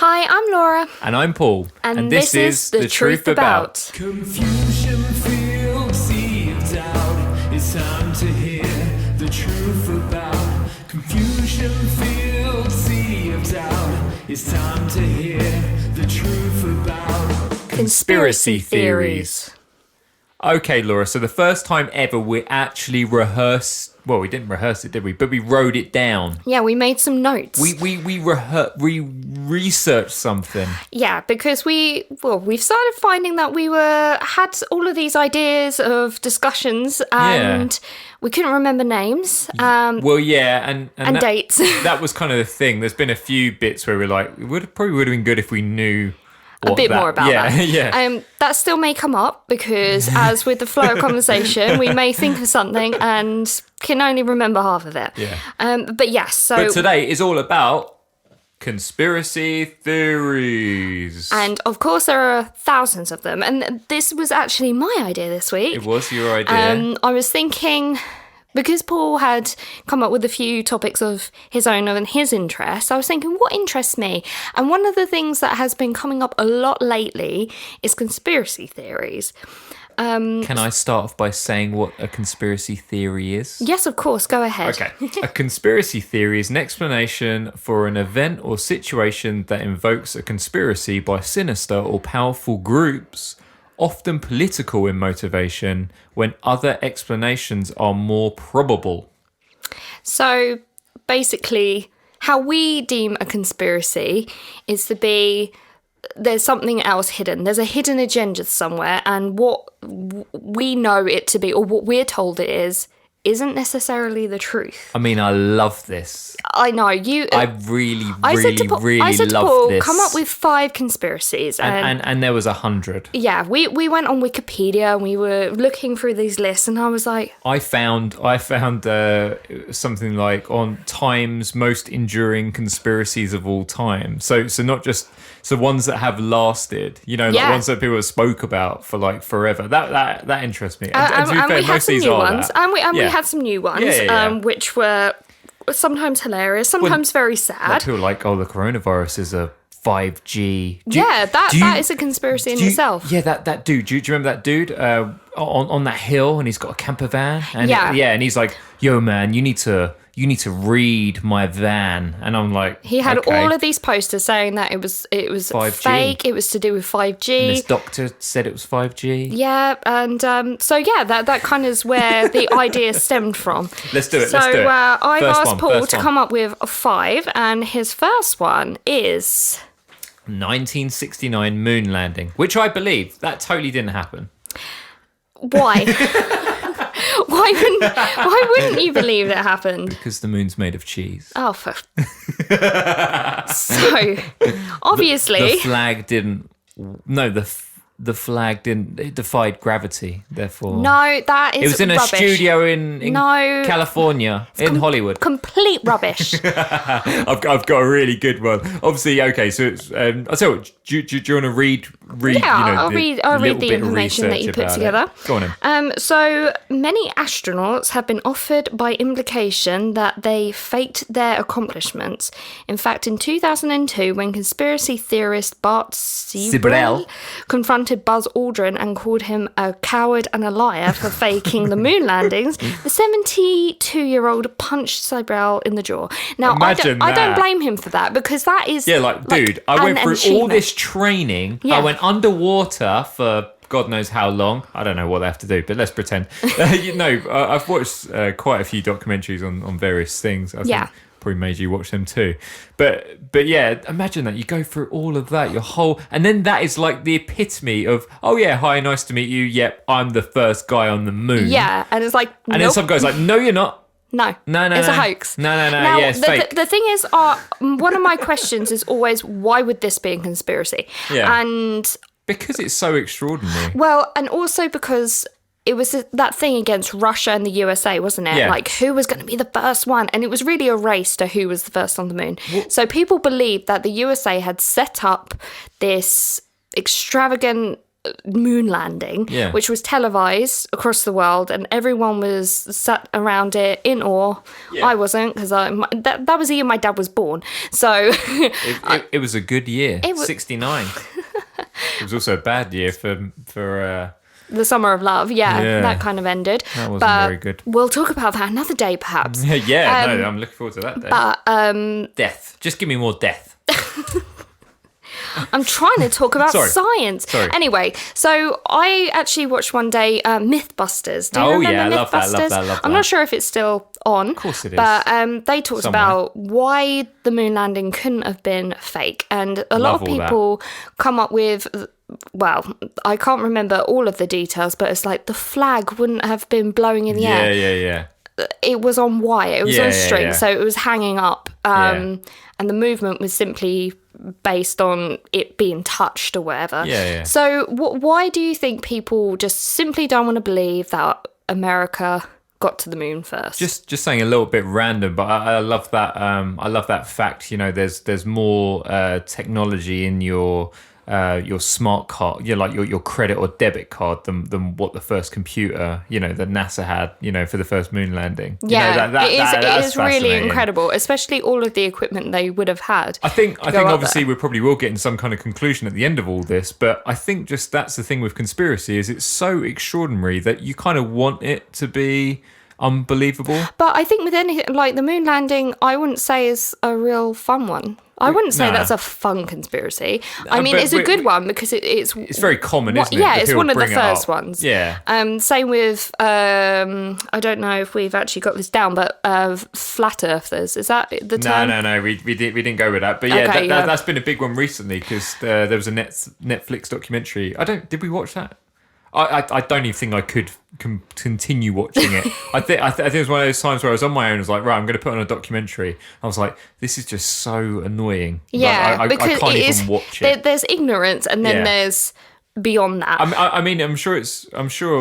Hi, I'm Laura. And I'm Paul. And this is The Truth About. Confusion filled sea of doubt. It's time to hear the truth about. Confusion filled sea of doubt. It's time to hear the truth about. Conspiracy theories. Okay, Laura, so the first time ever we actually rehearsed... Well, we didn't rehearse it, did we? But we wrote it down. Yeah, we made some notes. We researched something. Yeah, because we've started finding that we had all of these ideas of discussions and we couldn't remember names. And dates. That was kind of the thing. There's been a few bits where we're like, it probably would have been good if we knew a bit more about that. Yeah. That still may come up because as with the flow of conversation, we may think of something and can only remember half of it. Yeah. But yes, But today is all about conspiracy theories. And of course there are thousands of them. And this was actually my idea this week. It was your idea. I was thinking... Because Paul had come up with a few topics of his own and his interests, I was thinking, what interests me? And one of the things that has been coming up a lot lately is conspiracy theories. Can I start off by saying what a conspiracy theory is? Yes, of course. Go ahead. Okay. A conspiracy theory is an explanation for an event or situation that invokes a conspiracy by sinister or powerful groups, often political in motivation, when other explanations are more probable. So basically, how we deem a conspiracy is to be there's something else hidden. There's a hidden agenda somewhere, and what we know it to be, or what we're told it is, isn't necessarily the truth. I mean, I love this. I know you. I really I said to love Paul, this. come up with 5 conspiracies, and there was 100. Yeah, we went on Wikipedia and we were looking through these lists, and I was like, I found something like on Time's most enduring conspiracies of all time. So not just ones that have lasted, like ones that people have spoke about for like forever. That interests me. And we had some new ones, and we had some new ones, which were sometimes hilarious, sometimes very sad. Like people are like, the coronavirus is a 5G. That is a conspiracy in itself. Yeah, that dude. Do you remember that dude on that hill, and he's got a camper van? And and he's like, yo, man, you need to read my van. And I'm like, he had all of these posters saying that it was 5G. Fake. It was to do with 5G. And this doctor said it was 5G. Yeah, and that kind of is where the idea stemmed from. Let's do it. So I've asked Paul to come up with 5, and his first one is 1969 moon landing, which I believe that totally didn't happen. Why? Why wouldn't you believe it happened? Because the moon's made of cheese. Oh, so obviously the flag didn't. No, the flag didn't. It defied gravity. Therefore, no, that is. It was in rubbish. A studio in California, in Hollywood. Complete rubbish. I've got a really good one. Obviously, okay. So it's. I'll tell you what. Do you want to read? Yeah, I'll read the information that you put together. Go on then. So many astronauts have been offered by implication that they faked their accomplishments. In fact, in 2002, when conspiracy theorist Bart Sibrel confronted Buzz Aldrin and called him a coward and a liar for faking the moon landings, the 72-year-old punched Sibrel in the jaw. Now, I don't blame him for that, because that is... Yeah, dude, I went through all this training. Yeah. I went underwater for God knows how long. I don't know what they have to do, but let's pretend. I've watched quite a few documentaries on various things. I think probably made you watch them too. But yeah, imagine that. You go through all of that, and then that is like the epitome of, oh yeah, hi, nice to meet you. Yep, I'm the first guy on the moon. Yeah, and it's like, and then some guy's like, no, you're not. No, it's a hoax. No, now, yeah, it's fake. The thing is, one of my questions is always, why would this be a conspiracy? Yeah. And because it's so extraordinary. Well, and also because it was that thing against Russia and the USA, wasn't it? Yeah. Like, who was going to be the first one? And it was really a race to who was the first on the moon. So people believed that the USA had set up this extravagant moon landing, Yeah. which was televised across the world, and everyone was sat around it in awe. Yeah. I wasn't, because that was the year my dad was born. So It was a good year. It wa- 69. It was also a bad year for the Summer of Love, Yeah. that kind of ended. That wasn't But very good. We'll talk about that another day, perhaps. no, I'm looking forward to that day. But Death. Just give me more death. I'm trying to talk about Sorry. science. Sorry. Anyway, so I actually watched one day Mythbusters. Do you Oh, remember yeah, I Mythbusters? love that, love that, love I'm that. not sure if it's still on. Of course it is. But they talked Somewhere. about why the moon landing couldn't have been fake. And a lot Love of all that. people come up with, well, I can't remember all of the details, but it's like the flag wouldn't have been blowing in the air. Yeah. It was on wire, it was Yeah, on yeah, string, yeah. so it was hanging up. Yeah. And the movement was simply based on it being touched or whatever. Yeah. So why do you think people just simply don't want to believe that America got to the moon first? Just saying a little bit random, but I love that. I love that fact. You know, there's more technology in your smart card, like your credit or debit card than what the first computer, that NASA had, for the first moon landing. Yeah, it that's is really fascinating. incredible, especially all of the equipment they would have had. I think go up obviously there. we probably will get in some kind of conclusion at the end of all this, but I think just that's the thing with conspiracy is it's so extraordinary that you kind of want it to be unbelievable. But I think with anything like the moon landing, I wouldn't say is a real fun one. I wouldn't say Nah. that's a fun conspiracy. I mean, but it's a good one because it's very common, isn't it? Yeah, that it's people one of the bring it first up. ones. Yeah. Same with I don't know if we've actually got this down, but flat earthers, is that the term? No. We didn't go with that. But yeah, Okay, that's been a big one recently because there was a Netflix documentary. Did we watch that? I don't even think I could continue watching it. I think it was one of those times where I was on my own. I was like, right, I'm going to put on a documentary. I was like, this is just so annoying. Yeah, I because can't it even is. watch it. There's ignorance, and then Yeah. there's beyond that. I mean, I'm sure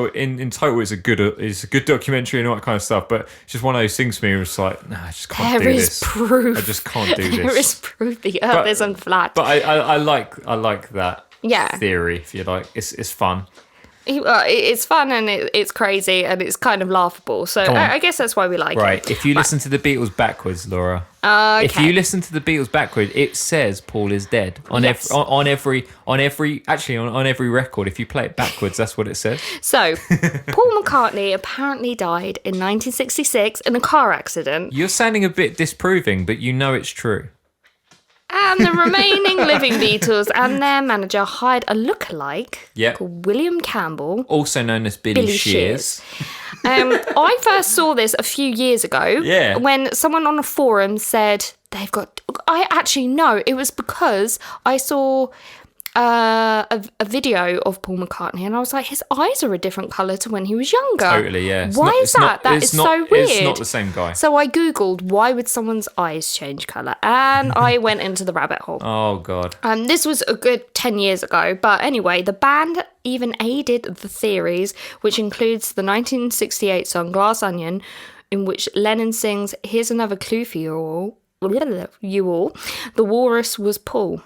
in total it's a good documentary and all that kind of stuff. But it's just one of those things for me. Where it's like, nah, I just can't There do is this. proof. I just can't do There this. is proof the Earth isn't flat. But I like that Yeah. theory. If you like, it's fun. It's fun and it's crazy and it's kind of laughable. So on. I guess that's why we like Right. it. If you listen to the Beatles backwards, Laura. Okay. If you listen to the Beatles backwards, it says Paul is dead on Yes. on every record. If you play it backwards, that's what it says. So, Paul McCartney apparently died in 1966 in a car accident, You're sounding a bit disproving, but you know it's true. and the remaining living Beatles and their manager hired a lookalike Yep. called William Campbell. Also known as Billy Shears. I first saw this a few years ago Yeah. when someone on a forum said they've got... I actually know it was because I saw a video of Paul McCartney and I was like, his eyes are a different colour to when he was younger. Totally, yeah. It's Why not- is it's that? not- That it's is not- so weird. It's not the same guy. So I googled why would someone's eyes change colour, and I went into the rabbit hole. Oh God. This was a good 10 years ago, but anyway, the band even aided the theories, which includes the 1968 song Glass Onion, in which Lennon sings, "Here's another clue for you all. The walrus was Paul."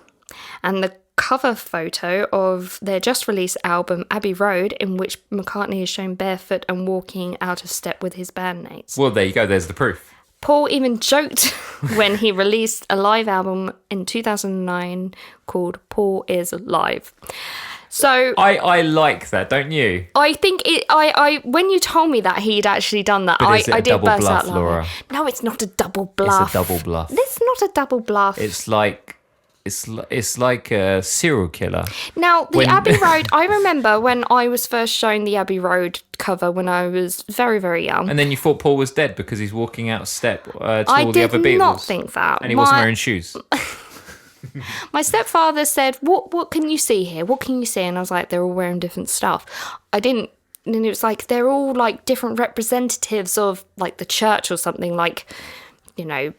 And the cover photo of their just released album Abbey Road, in which McCartney is shown barefoot and walking out of step with his bandmates. Well, there you go. There's the proof. Paul even joked when he released a live album in 2009 called Paul is Live. So I like that, don't you? I think I when you told me that he'd actually done that, But is it I a did double burst bluff, out laughing. Laura? No, it's not a double bluff. It's a double bluff. It's not a double bluff. It's like a serial killer. Now, the When- Abbey Road, I remember when I was first shown the Abbey Road cover when I was very, very young. And then you thought Paul was dead because he's walking out step to I all the did other Beatles. not think that. And he wasn't wearing shoes. My stepfather said, what can you see here? What can you see? And I was like, they're all wearing different stuff. I didn't, and it was like, they're all like different representatives of like the church or something, like, you know,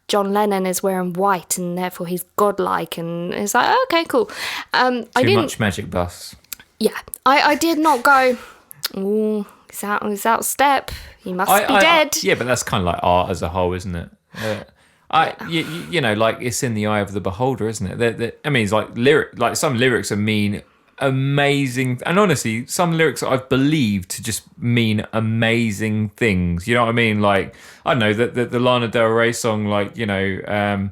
John Lennon is wearing white and therefore he's godlike, and it's like, okay, cool. I Too didn't, much magic bus. yeah, I did not go, ooh, he's out of step, he must be dead. Yeah, but that's kind of like art as a whole, isn't it? You know, like it's in the eye of the beholder, isn't it? I mean, it's like some lyrics are mean amazing, and honestly, some lyrics I've believed to just mean amazing things. You know what I mean? Like, I don't know, the Lana Del Rey song, like, you know,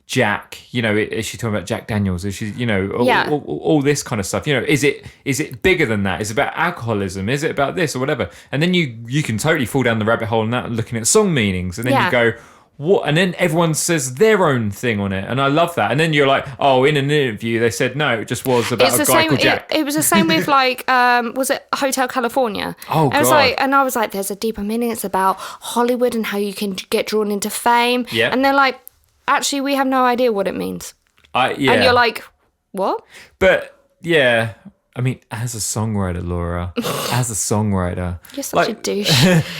Jack, you know, is she talking about Jack Daniels? Is she, you know, all this kind of stuff? You know, is it bigger than that? Is it about alcoholism? Is it about this or whatever? And then you can totally fall down the rabbit hole in that, looking at song meanings, and then you go, what? And then everyone says their own thing on it, and I love that. And then you're like, oh, in an interview they said no, it just was about a guy called Jack. It was the same with like, was it Hotel California? Oh, God. I was like, there's a deeper meaning. It's about Hollywood and how you can get drawn into fame. Yeah. And they're like, actually, we have no idea what it means. Yeah. And you're like, what? But yeah, I mean, as a songwriter, Laura, as a songwriter, you're such a douche.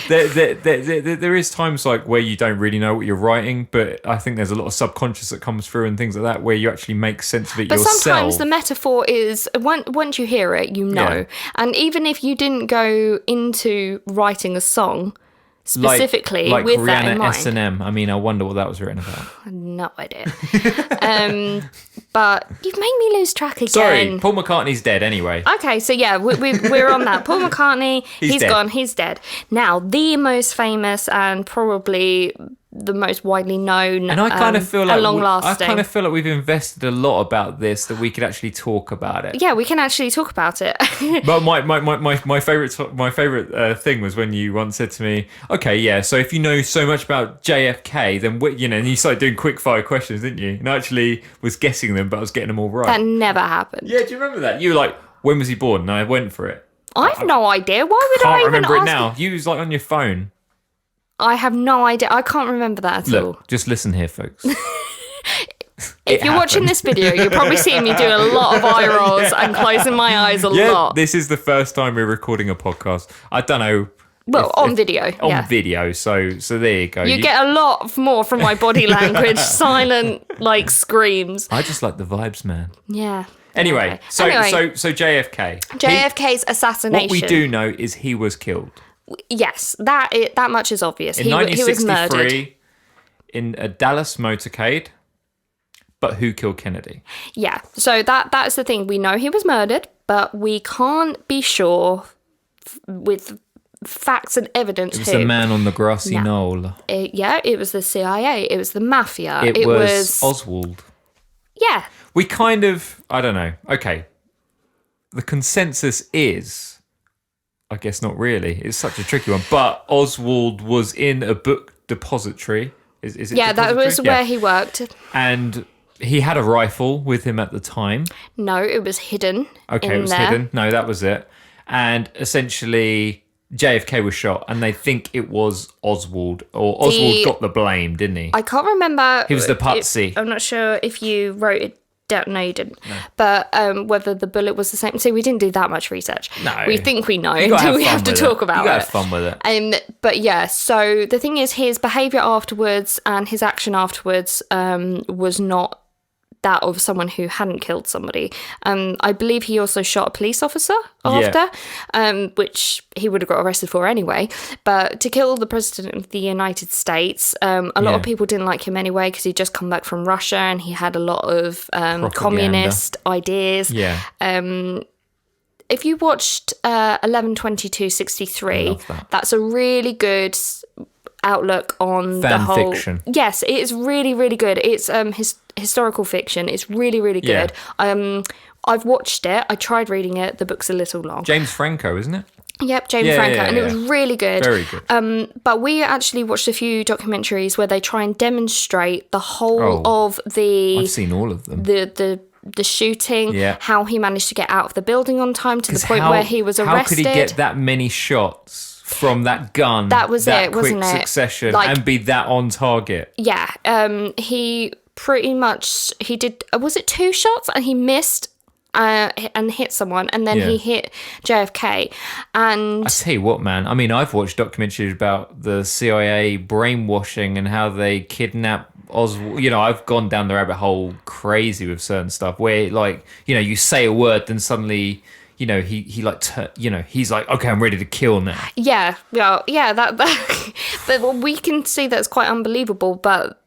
there is times like where you don't really know what you're writing, but I think there's a lot of subconscious that comes through and things like that where you actually make sense of it yourself. But sometimes the metaphor is, once you hear it, you know. Yeah. And even if you didn't go into writing a song specifically like with Rihanna that in mind. S&M. I mean, I wonder what that was written about. No idea. But you've made me lose track again. Sorry, Paul McCartney's dead anyway. Okay, so yeah, we're on that. Paul McCartney, he's gone, he's dead. Now, the most famous and probably the most widely known, and I kind of feel like long-lasting. I kind of feel like we've invested a lot about this that we could actually talk about it. Yeah, we can actually talk about it. But my favorite thing was when you once said to me, "Okay, yeah, so if you know so much about JFK, then you know," and you started doing quick fire questions, didn't you? And I actually was guessing them, but I was getting them all right. That never happened. Yeah, do you remember that? You were like, "When was he born?" And I went for it. I've no idea. Why would I even remember ask it now? You was like on your phone. I have no idea. I can't remember that at all. Just listen here, folks. If you're watching this video, you're probably seeing me do a lot of eye rolls and closing my eyes a lot. This is the first time we're recording a podcast. I don't know. Well, on video. On video. So there you go. You get a lot more from my body language, silent, like, screams. I just like the vibes, man. Yeah. Anyway, so JFK. JFK's assassination. What we do know is he was killed. Yes, that much is obvious. In 1963, he was murdered in a Dallas motorcade. But who killed Kennedy? Yeah, so that's the thing. We know he was murdered, but we can't be sure with facts and evidence. It was the man on the grassy knoll. It was the CIA. It was the mafia. It was Oswald. Yeah. We kind of, I don't know. Okay. The consensus is, I guess not really. It's such a tricky one. But Oswald was in a book depository. Is it? Yeah, that was where he worked. And he had a rifle with him at the time. No, it was hidden. Okay, it was hidden. No, that was it. And essentially, JFK was shot, and they think it was Oswald, or Oswald got the blame, didn't he? I can't remember. He was the patsy. I'm not sure if you wrote it down. No, you didn't. No. But whether the bullet was the same. See, we didn't do that much research. No. We think we know until we have to talk about it. You got to have fun with it. But yeah, so the thing is, his behaviour afterwards and his action afterwards was not that of someone who hadn't killed somebody. I believe he also shot a police officer after, which he would have got arrested for anyway. But to kill the president of the United States, a lot of people didn't like him anyway because he'd just come back from Russia and he had a lot of communist ideas. Yeah. If you watched 11/22/63, that's a really good outlook on the whole fiction. Yes, it is really, really good. It's historical fiction. It's really, really good. I've watched it. I tried reading it. The book's a little long. James Franco, isn't it? Yep, James Franco, and it was really good. Very good. But we actually watched a few documentaries where they try and demonstrate the whole of the. I've seen all of them. The shooting, how he managed to get out of the building on time to the point where he was arrested. How could he get that many shots from that gun? That was it, wasn't it? Quick succession, and be that on target. Yeah, he pretty much he did. Was it 2 shots and he missed and hit someone, and then he hit JFK. And I tell you what, man. I mean, I've watched documentaries about the CIA brainwashing and how they kidnap Oswald. You know, I've gone down the rabbit hole crazy with certain stuff where, like, you know, you say a word, then suddenly, you know, he's like, okay, I'm ready to kill now. That but we can see that's quite unbelievable. But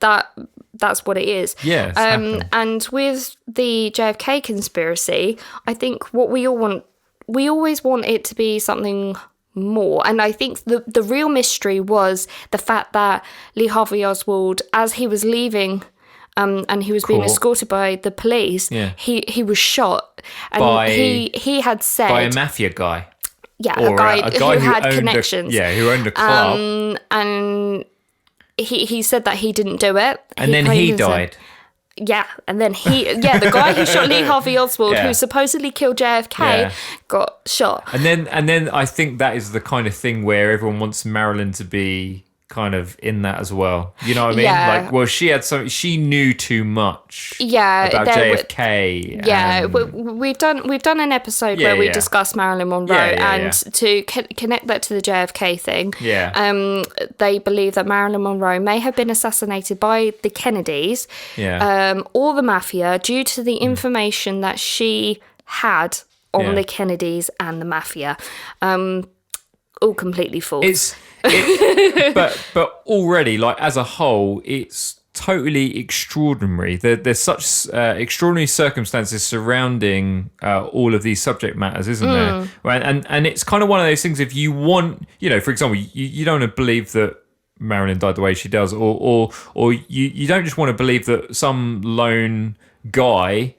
that's what it is. Yeah, it's happened. And with the JFK conspiracy, I think what we always want it to be something more. And I think the real mystery was the fact that Lee Harvey Oswald, as he was leaving, and he was being escorted by the police, he was shot, and he had said by a mafia guy. Yeah, or a guy who had connections. Who owned a club. And he said that he didn't do it. And then he died. And then the guy who shot Lee Harvey Oswald, who supposedly killed JFK, got shot. And then I think that is the kind of thing where everyone wants Marilyn to be kind of in that as well. You know what I mean? Yeah. Like, well, she knew too much. Yeah, about JFK. Yeah, we've done an episode where we discussed Marilyn Monroe, to connect that to the JFK thing. Yeah. They believe that Marilyn Monroe may have been assassinated by the Kennedys. Yeah. Or the mafia due to the information that she had on the Kennedys and the mafia. All completely false. But already, like, as a whole, it's totally extraordinary. There's such extraordinary circumstances surrounding all of these subject matters, isn't there? Right? And it's kind of one of those things. If you want, for example, you don't want to believe that Marilyn died the way she does, or you don't just want to believe that some lone guy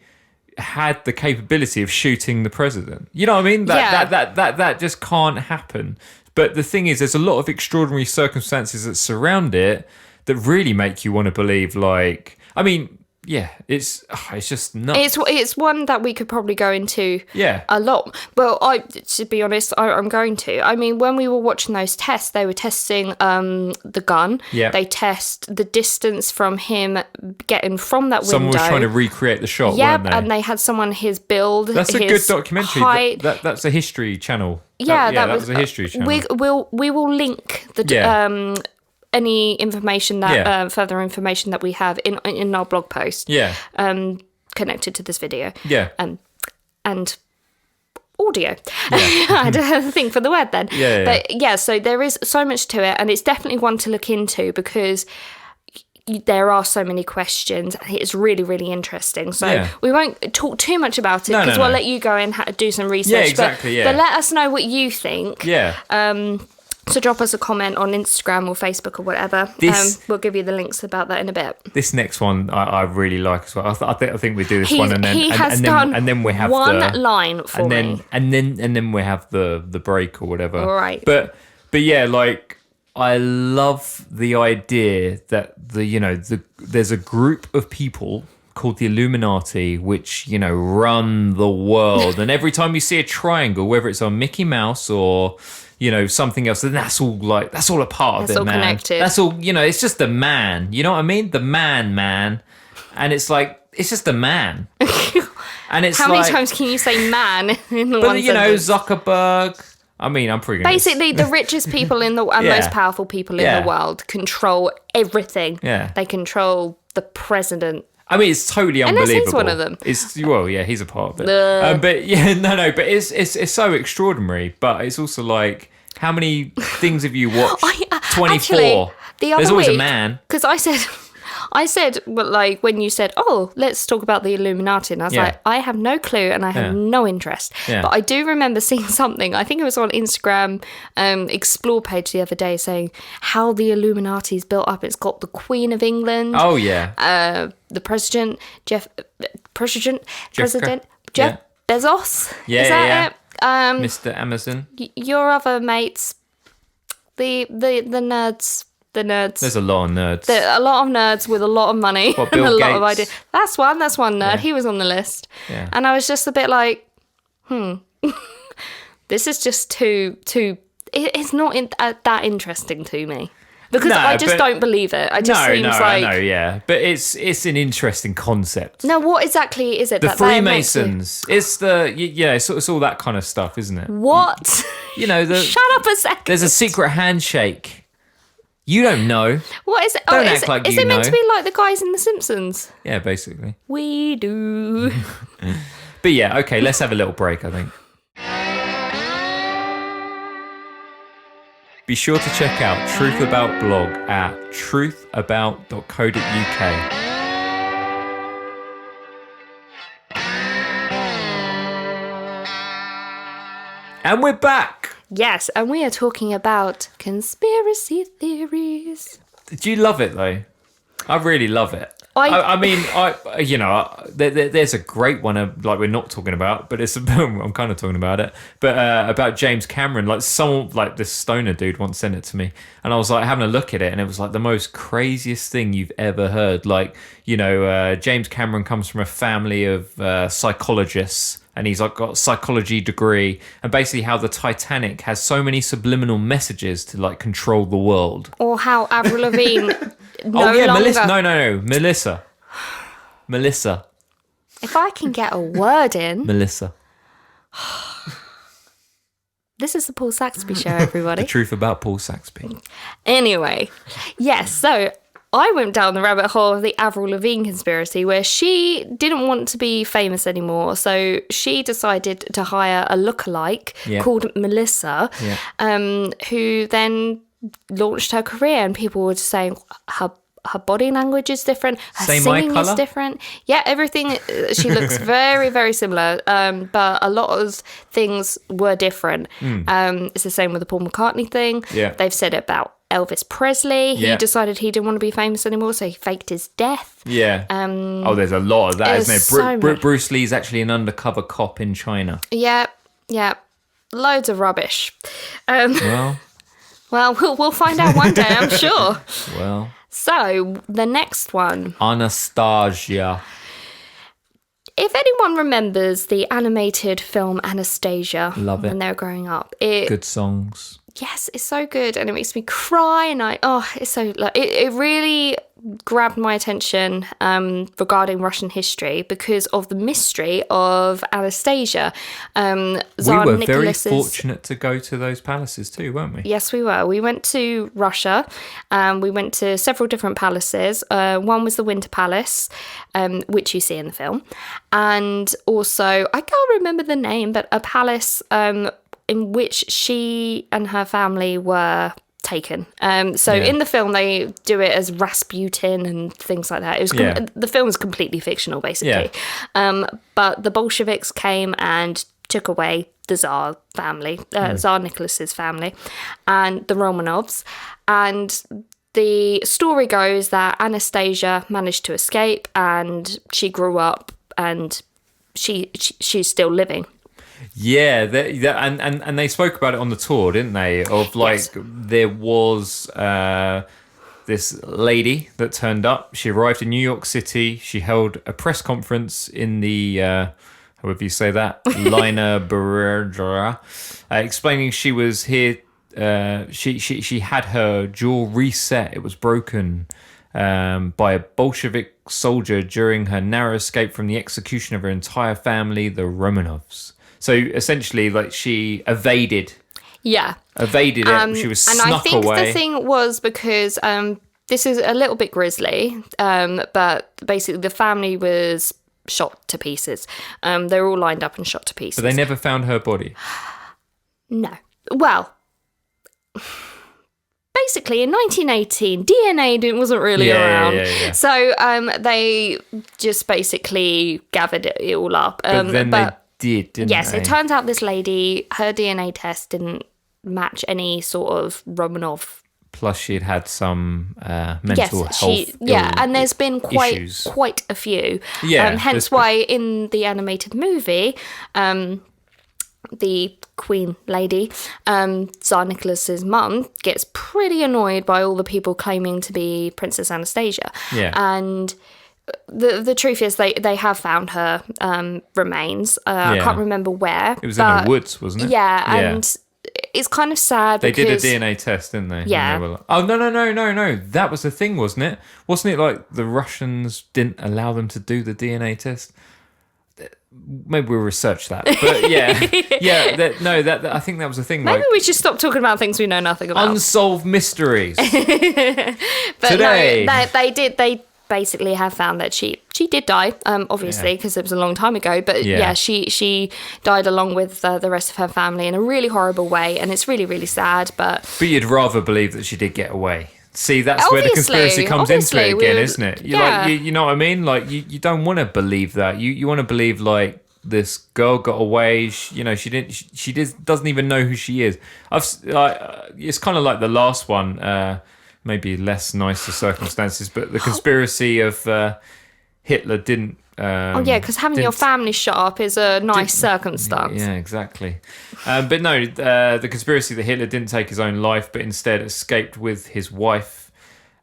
had the capability of shooting the president. You know what I mean? That just can't happen. But the thing is, there's a lot of extraordinary circumstances that surround it that really make you want to believe, like, I mean, it's just nuts. It's one that we could probably go into a lot. Well, to be honest, I'm going to. I mean, when we were watching those tests, they were testing the gun. Yeah. They test the distance from him getting from that window. Someone was trying to recreate the shot, weren't they? And they had someone, his build, That's a good documentary. Height. That's a History Channel. That was a History Channel. We will link the any information that further information that we have in our blog post. Connected to this video. And audio. I had to think for the word then. But so there is so much to it, and it's definitely one to look into because there are so many questions. It's really, really interesting. So we won't talk too much about it because we'll let you go and do some research. Yeah, exactly. But let us know what you think. Yeah. So drop us a comment on Instagram or Facebook or whatever. We'll give you the links about that in a bit. This next one I really like as well. I think we do this one, and then he has done and then we have one line for me, and then we have the break or whatever. All right. But yeah, like, I love the idea that there's a group of people called the Illuminati, which run the world, and every time you see a triangle, whether it's on Mickey Mouse or something else, then that's all a part of it, all man. Connected. That's all, it's just the man. You know what I mean? The man. And it's like, it's just a man. And it's how many times can you say man in the one sentence? Zuckerberg. I mean, I'm pretty. Basically, the richest people and most powerful people in the world control everything. Yeah. They control the president. I mean, it's totally unbelievable. Unless he's one of them. He's a part of it. But it's so extraordinary. But it's also like, how many things have you watched? 24. Actually, There's always a man. Because I said, well, like, when you said, oh, let's talk about the Illuminati, and I was like, I have no clue and I have no interest. Yeah. But I do remember seeing something, I think it was on Instagram Explore page the other day, saying how the Illuminati is built up. It's got the Queen of England. Oh, yeah. The President, Jeff Bezos. Yeah, is that it? Mr. Amazon. Your other mates, the nerds. The nerds. There's a lot of nerds. A lot of nerds with a lot of money Bill and a lot of Gates? ideas. That's one nerd. Yeah. He was on the list. Yeah. And I was just a bit like, this is just too. It's not that interesting to me. Because I just don't believe it. It just seems like... I know, yeah. But it's an interesting concept. No, what exactly is it? The Freemasons. It's it's all that kind of stuff, isn't it? What? Shut up a second. There's a secret handshake. You don't know. What is it? Don't act like you know. Is it meant to be like the guys in The Simpsons? Yeah, basically. We do. But yeah, okay, let's have a little break, I think. Be sure to check out Truth About blog at truthabout.co.uk. And we're back. Yes, and we are talking about conspiracy theories. Do you love it though? I really love it. There's a great one like we're not talking about, but I'm kind of talking about it. But about James Cameron, like someone like this stoner dude once sent it to me, and I was like having a look at it, and it was like the most craziest thing you've ever heard. Like, James Cameron comes from a family of psychologists. And he's like got a psychology degree, and basically how the Titanic has so many subliminal messages to like control the world. Or how Avril Lavigne Melissa. Melissa. If I can get a word in. Melissa. This is the Paul Saxby Show, everybody. The truth about Paul Saxby. Anyway, yes, so I went down the rabbit hole of the Avril Lavigne conspiracy, where she didn't want to be famous anymore, so she decided to hire a lookalike called Melissa, who then launched her career, and people were just saying her body language is different, her singing is different. Yeah, everything. She looks very, very similar, but a lot of things were different. It's the same with the Paul McCartney thing. Yeah. They've said it about Elvis Presley. He decided he didn't want to be famous anymore, so he faked his death. Yeah. There's a lot of that, isn't there? Bruce Lee's actually an undercover cop in China. Yeah. Loads of rubbish. Well, we'll find out one day, I'm sure. Well. So, the next one. Anastasia. If anyone remembers the animated film Anastasia, love it. When they were growing up, good songs. Yes, it's so good, and it makes me cry, and it's so it really grabbed my attention regarding Russian history because of the mystery of Anastasia. We were very fortunate to go to those palaces too, weren't we? Yes, we were. We went to Russia. We went to several different palaces. One was the Winter Palace, which you see in the film, and also I can't remember the name, but a palace in which she and her family were taken. In the film they do it as Rasputin and things like that. It was the film is completely fictional, basically. But the Bolsheviks came and took away the Tsar family, Tsar Nicholas's family, and the Romanovs. And the story goes that Anastasia managed to escape, and she grew up, and she's still living. Yeah, and they spoke about it on the tour, didn't they? Of like, there was this lady that turned up. She arrived in New York City. She held a press conference in the, however you say that, Lina Bergera, explaining she was here. She had her jaw reset. It was broken by a Bolshevik soldier during her narrow escape from the execution of her entire family, the Romanovs. So essentially, like, she evaded. Yeah. Evaded it. She was snuck away. And I think the thing was because this is a little bit grisly, but basically the family was shot to pieces. They were all lined up and shot to pieces. But they never found her body? No. Well, basically in 1918, DNA wasn't really around. Yeah. So they just basically gathered it all up. But didn't yes, they? It turns out this lady, her DNA test didn't match any sort of Romanov. Plus, she had some mental health. And there's been quite a few. Yeah, hence why in the animated movie, the Queen lady, Tsar Nicholas's mum, gets pretty annoyed by all the people claiming to be Princess Anastasia. Yeah, and the truth is they have found her remains. I can't remember where. It was in the woods, wasn't it? Yeah, and it's kind of sad they because... did a DNA test, didn't they? Yeah. They were like, oh, no. That was the thing, wasn't it? Wasn't it like the Russians didn't allow them to do the DNA test? Maybe we'll research that. But yeah. I think that was the thing. Maybe we should stop talking about things we know nothing about. Unsolved mysteries. But today. No, they basically have found that she did die, obviously, because it was a long time ago. But she died along with the rest of her family in a really horrible way, and it's really, really sad. But you'd rather believe that she did get away. See, that's where the conspiracy comes into it again, isn't it? You know what I mean? Like, you don't want to believe that. You want to believe, like, this girl got away. She doesn't even know who she is. It's kind of like the last one, maybe less nicer circumstances, but the conspiracy of Hitler didn't. Because having your family shut up is a nice circumstance. Yeah, exactly. But no, the conspiracy that Hitler didn't take his own life, but instead escaped with his wife.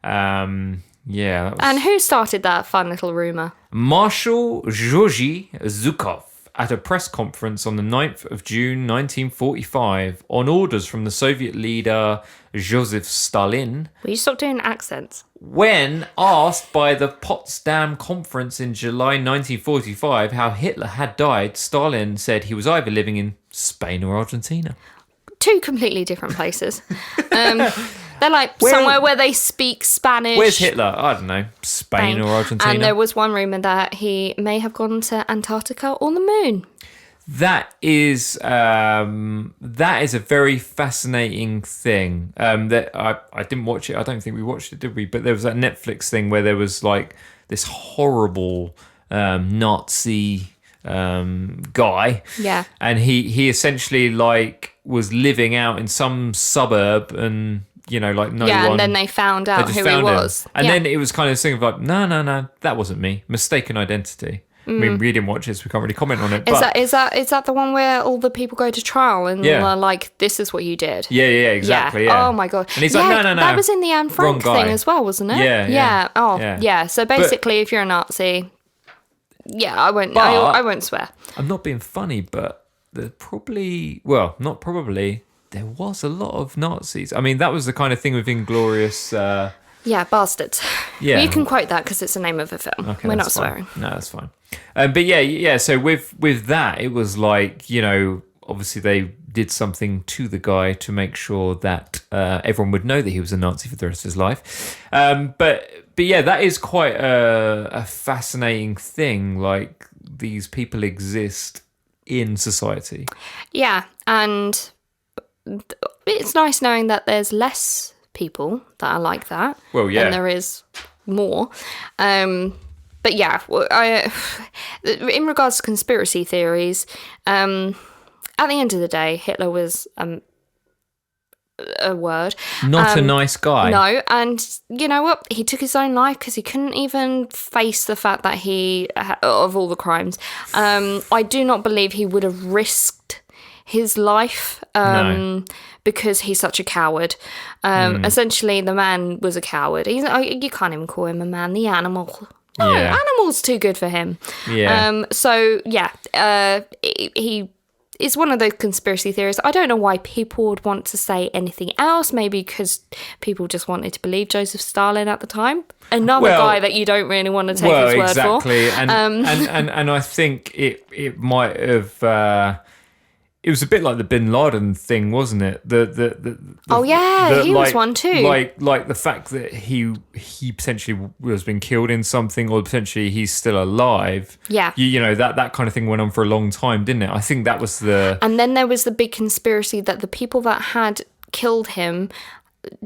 That was... And who started that fun little rumour? Marshal Georgy Zhukov at a press conference on the 9th of June 1945 on orders from the Soviet leader Joseph Stalin. Will you stop doing accents? When asked by the Potsdam Conference in July 1945 how Hitler had died, Stalin said he was either living in Spain or Argentina. Two completely different places. They're like somewhere where they speak Spanish. Where's Hitler? I don't know. Spain or Argentina. And there was one rumour that he may have gone to Antarctica or the moon. That is a very fascinating thing. That I didn't watch it. I don't think we watched it, did we? But there was that Netflix thing where there was like this horrible Nazi guy. Yeah. And he essentially like was living out in some suburb and like no one. Yeah, and then they found out who he was. And then it was kind of this thing of like, no, that wasn't me. Mistaken identity. I mean, we didn't watch it, so we can't really comment on it. Is that the one where all the people go to trial and are like, this is what you did? Yeah, exactly. Yeah. Oh my god. And he's like, no. That was in the Anne Frank thing as well, wasn't it? Yeah. Oh, yeah. So basically, if you're a Nazi, I won't swear. I'm not being funny, but there was a lot of Nazis. I mean, that was the kind of thing with Inglourious. Bastards. Yeah. You can quote that because it's the name of a film. Okay, we're not fine. swearing. No, that's fine. But so with that, it was like, obviously they did something to the guy to make sure that everyone would know that he was a Nazi for the rest of his life. But that is quite a fascinating thing. Like, these people exist in society. Yeah, and it's nice knowing that there's less people that are like that. Well, yeah. Than there is more. But yeah, in regards to conspiracy theories, at the end of the day, Hitler was a word. Not a nice guy. No, and you know what? He took his own life because he couldn't even face the fact that of all the crimes. I do not believe he would have risked his life because he's such a coward. Essentially, the man was a coward. You can't even call him a man. The animal. No, animal's too good for him. Yeah. He is one of those conspiracy theories. I don't know why people would want to say anything else. Maybe because people just wanted to believe Joseph Stalin at the time. Another guy that you don't really want to take his word for. Exactly. And I think it might have. It was a bit like the Bin Laden thing, wasn't it? He was one too. Like the fact that he potentially has been killed in something, or potentially he's still alive. Yeah. That kind of thing went on for a long time, didn't it? I think that was the. And then there was the big conspiracy that the people that had killed him,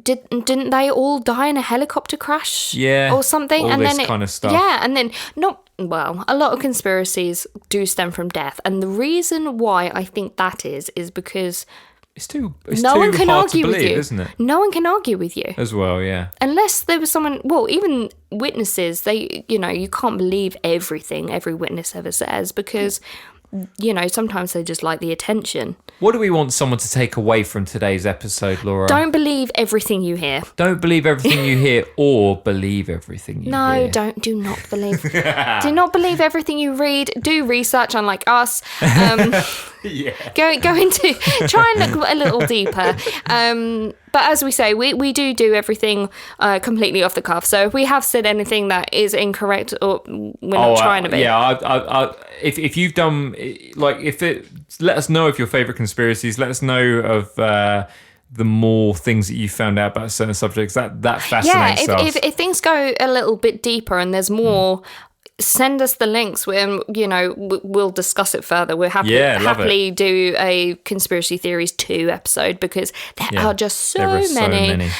didn't they all die in a helicopter crash? Yeah. Or something? All and this then kind of stuff. Yeah, and then a lot of conspiracies do stem from death. And the reason why I think that is because it's too no one can hard argue to believe, with you, isn't it? No one can argue with you. As well, yeah. Unless there was someone, even witnesses, you can't believe everything every witness ever says because, sometimes they just like the attention. What do we want someone to take away from today's episode, Laura? Don't believe everything you hear. Don't believe everything you hear, or believe everything you hear. No, do not believe. Do not believe everything you read. Do research, unlike us. Go into, try and look a little deeper. But as we say, we do everything completely off the cuff. So if we have said anything that is incorrect, or we're not trying to be. Yeah, if you've done, let us know of your favourite conspiracies. Let us know of the more things that you found out about certain subjects. That fascinates us. If things go a little bit deeper and there's more, send us the links. We'll discuss it further. We'll happily do a Conspiracy Theories 2 episode because there are just so many.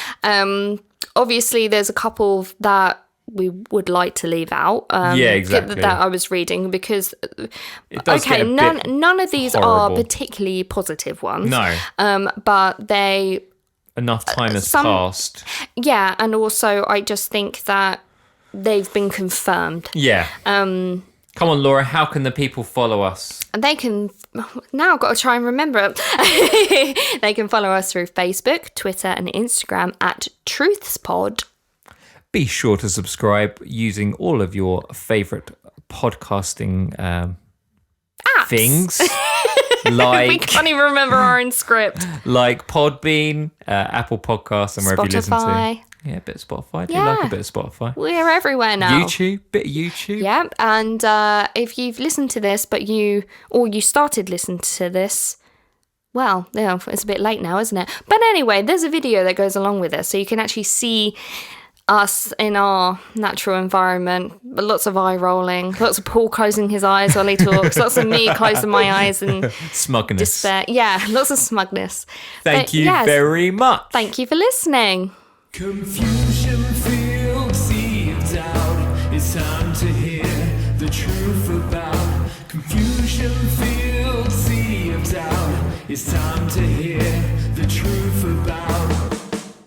Obviously, there's a couple that we would like to leave out. Exactly. That I was reading, because it does get a bit none of these horrible. are particularly positive ones. No. But they. Enough time has passed. Yeah, and also I just think that they've been confirmed. Yeah. Come on, Laura, how can the people follow us? They can, now I've got to try and remember it. They can follow us through Facebook, Twitter and Instagram at TruthsPod. Be sure to subscribe using all of your favourite podcasting Apps. things. We Like, can't even remember our own script. like Podbean, Apple Podcasts, and wherever you listen to. Spotify. Yeah, a bit of Spotify. I do Yeah. like a bit of Spotify. We're everywhere now. YouTube, bit of YouTube. Yeah, and if you've listened to this, you started listening to this, well, yeah, it's a bit late now, isn't it? But anyway, there's a video that goes along with this, so you can actually see us in our natural environment. Lots of eye rolling, lots of Paul closing his eyes while he talks, lots of me closing my eyes and Smugness. despair. Yeah, lots of smugness. Thank you very much. Thank you for listening. Confusion filled sea of doubt. It's time to hear the truth about confusion filled sea of doubt. It's time to hear